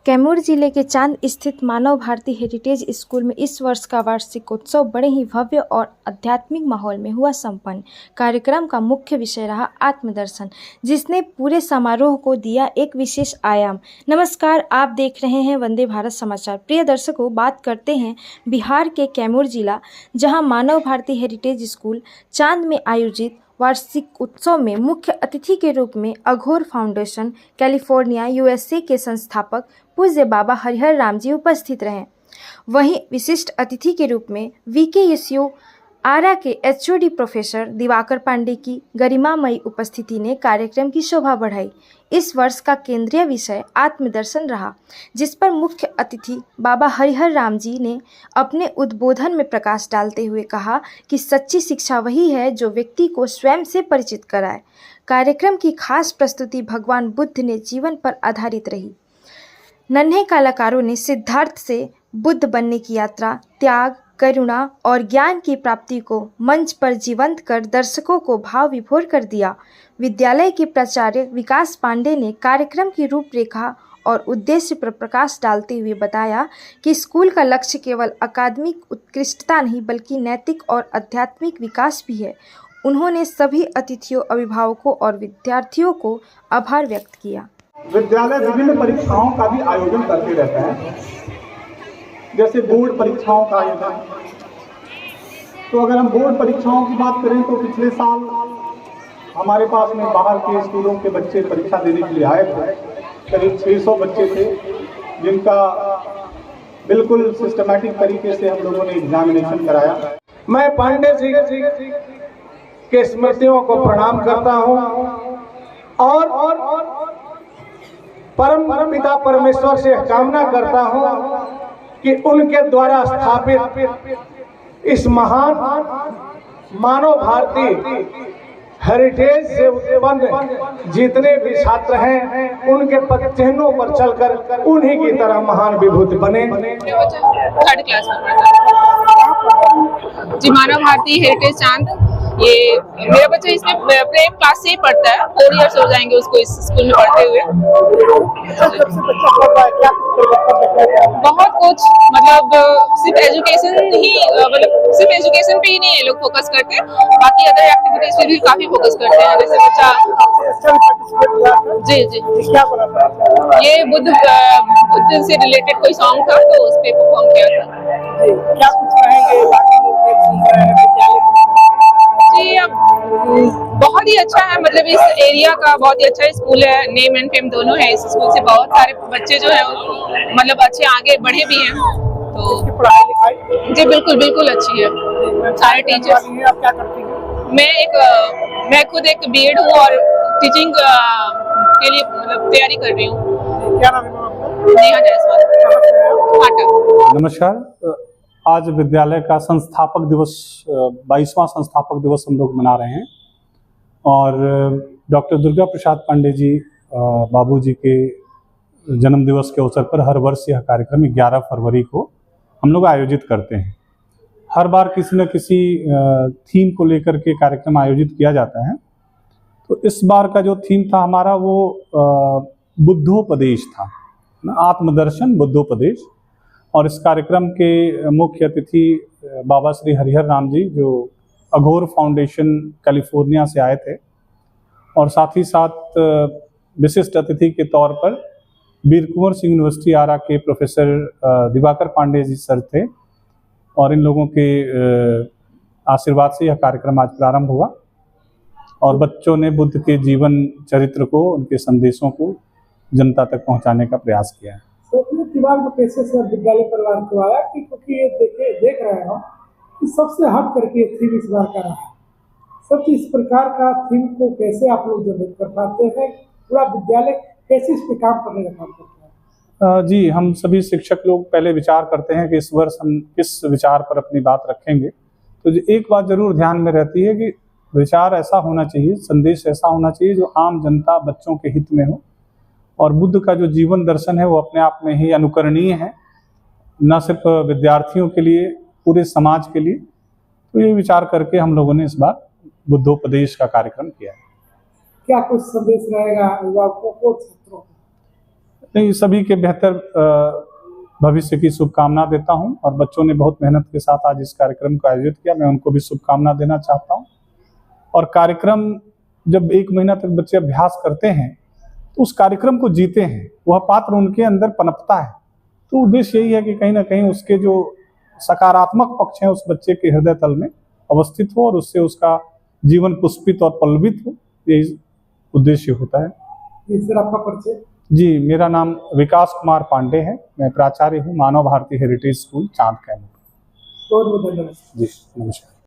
कैमूर जिले के चांद स्थित मानव भारती हेरिटेज स्कूल में इस वर्ष का वार्षिकोत्सव बड़े ही भव्य और आध्यात्मिक माहौल में हुआ संपन्न। कार्यक्रम का मुख्य विषय रहा आत्मदर्शन, जिसने पूरे समारोह को दिया एक विशेष आयाम। नमस्कार, आप देख रहे हैं वंदे भारत समाचार। प्रिय दर्शकों, बात करते हैं बिहार के कैमूर जिला, जहां मानव भारती हेरिटेज स्कूल चांद में आयोजित वार्षिक उत्सव में मुख्य अतिथि के रूप में अघोर फाउंडेशन कैलिफोर्निया यूएसए के संस्थापक पूज्य बाबा हरिहर राम जी उपस्थित रहे। वहीं विशिष्ट अतिथि के रूप में VKSU आरा के HOD प्रोफेसर दिवाकर पांडे की गरिमामयी उपस्थिति ने कार्यक्रम की शोभा बढ़ाई। इस वर्ष का केंद्रीय विषय आत्मदर्शन रहा, जिस पर मुख्य अतिथि बाबा हरिहर राम जी ने अपने उद्बोधन में प्रकाश डालते हुए कहा कि सच्ची शिक्षा वही है जो व्यक्ति को स्वयं से परिचित कराए। कार्यक्रम की खास प्रस्तुति भगवान बुद्ध ने जीवन पर आधारित रही। नन्हे कलाकारों ने सिद्धार्थ से बुद्ध बनने की यात्रा, त्याग, करुणा और ज्ञान की प्राप्ति को मंच पर जीवंत कर दर्शकों को भाव विभोर कर दिया। विद्यालय के प्राचार्य विकास पांडे ने कार्यक्रम की रूपरेखा और उद्देश्य पर प्रकाश डालते हुए बताया कि स्कूल का लक्ष्य केवल अकादमिक उत्कृष्टता नहीं बल्कि नैतिक और आध्यात्मिक विकास भी है। उन्होंने सभी अतिथियों, अभिभावकों और विद्यार्थियों को आभार व्यक्त किया। विद्यालय विभिन्न परीक्षाओं का भी आयोजन करते रहते हैं, जैसे बोर्ड परीक्षाओं का आयोजन। तो अगर हम बोर्ड परीक्षाओं की बात करें तो पिछले साल हमारे पास में बाहर के स्कूलों के बच्चे परीक्षा देने के लिए आए थे। करीब 600 बच्चे थे, जिनका बिल्कुल सिस्टमैटिक तरीके से हम लोगों ने एग्जामिनेशन कराया। मैं पांडे जी के स्मृतियों को प्रणाम करता हूं और परम पिता परमेश्वर से कामना करता हूं कि उनके द्वारा स्थापित इस महान मानव भारती हेरिटेज से उत्पन्न जितने भी छात्र हैं, उनके पद चिन्हों पर चलकर उन्हीं की तरह महान विभूति बने। थर्ड क्लास में पढ़ता जी, मानव भारती हेरिटेज चांद। ये मेरा बच्चा इसमें प्रेम क्लास से ही पढ़ता है। 4 इयर्स हो जाएंगे उसको इस स्कूल में पढ़ते हुए। बहुत कुछ, मतलब सिर्फ एजुकेशन पे ही नहीं ये लोग फोकस करते, बाकी अदर एक्टिविटीज पे भी काफी फोकस करते हैं। जैसे बच्चा जी ये बुद्ध से रिलेटेड कोई सॉन्ग था तो उस पे परफॉर्म किया था। क्या कुछ कहेंगे? जी, अब बहुत ही अच्छा है, मतलब इस एरिया का बहुत ही अच्छा स्कूल है। नेम एंड फेम दोनों है इस स्कूल से। बहुत सारे बच्चे जो है मतलब अच्छे आगे बढ़े भी हैं। तो पढ़ाई लिखाई जी बिल्कुल अच्छी है। सारे टीचर्स। आप क्या करती हैं? मैं खुद एक BEd हूँ और टीचिंग के लिए मतलब तैयारी कर रही हूँ। क्या नाम है आपका? नेहा जायसवाल, हाटा। नमस्कार। आज विद्यालय का संस्थापक दिवस, 22वां संस्थापक दिवस हम लोग मना रहे हैं और डॉक्टर दुर्गा प्रसाद पांडे जी बाबूजी के जन्म दिवस के अवसर पर हर वर्ष यह कार्यक्रम 11 फरवरी को हम लोग आयोजित करते हैं। हर बार किसी न किसी थीम को लेकर के कार्यक्रम आयोजित किया जाता है। तो इस बार का जो थीम था हमारा वो बुद्धोपदेश था, आत्मदर्शन बुद्धोपदेश। और इस कार्यक्रम के मुख्य अतिथि बाबा श्री हरिहर राम जी, जो अघोर फाउंडेशन कैलिफोर्निया से आए थे, और साथ ही साथ विशिष्ट अतिथि के तौर पर वीर कुंवर सिंह यूनिवर्सिटी आरा के प्रोफेसर दिवाकर पांडे जी सर थे। और इन लोगों के आशीर्वाद से यह कार्यक्रम आज प्रारंभ हुआ और बच्चों ने बुद्ध के जीवन चरित्र को, उनके संदेशों को जनता तक पहुंचाने का प्रयास किया है। तो अपने दिमाग में कैसे सर विद्यालय परिवार को आया कि क्योंकि ये देख रहे हो कि सबसे हट करके थीम इस बार का रहा है। सब इस प्रकार का थीम को कैसे आप लोग जनरेट कर पाते हैं? पूरा विद्यालय कैसे इस पे काम करने का काम करता है? जी, हम सभी शिक्षक लोग पहले विचार करते हैं कि इस वर्ष हम किस विचार पर अपनी बात रखेंगे। तो एक बात जरूर ध्यान में रहती है कि विचार ऐसा होना चाहिए, संदेश ऐसा होना चाहिए जो आम जनता, बच्चों के हित में हो। और बुद्ध का जो जीवन दर्शन है वो अपने आप में ही अनुकरणीय है, न सिर्फ विद्यार्थियों के लिए, पूरे समाज के लिए। तो ये विचार करके हम लोगों ने इस बार बुद्धोपदेश का कार्यक्रम किया है। क्या कुछ संदेश रहेगा अभिभावकों को, छात्रों को? नहीं, सभी के बेहतर भविष्य की शुभकामना देता हूं और बच्चों ने बहुत मेहनत के साथ आज इस कार्यक्रम को आयोजित किया, मैं उनको भी शुभकामना देना चाहता हूं। और कार्यक्रम जब 1 महीना तक बच्चे अभ्यास करते हैं तो उस कार्यक्रम को जीते हैं, वह पात्र उनके अंदर पनपता है। तो उद्देश्य यही है कि कहीं ना कहीं उसके जो सकारात्मक पक्ष हैं उस बच्चे के हृदय तल में अवस्थित हो और उससे उसका जीवन पुष्पित और पल्लवित हो, यही उद्देश्य होता है। सर आपका परिचय? जी, मेरा नाम विकास कुमार पांडे है, मैं प्राचार्य हूँ मानव भारती हेरिटेज स्कूल चांद कैमूर। बहुत बहुत धन्यवाद। जी नमस्कार।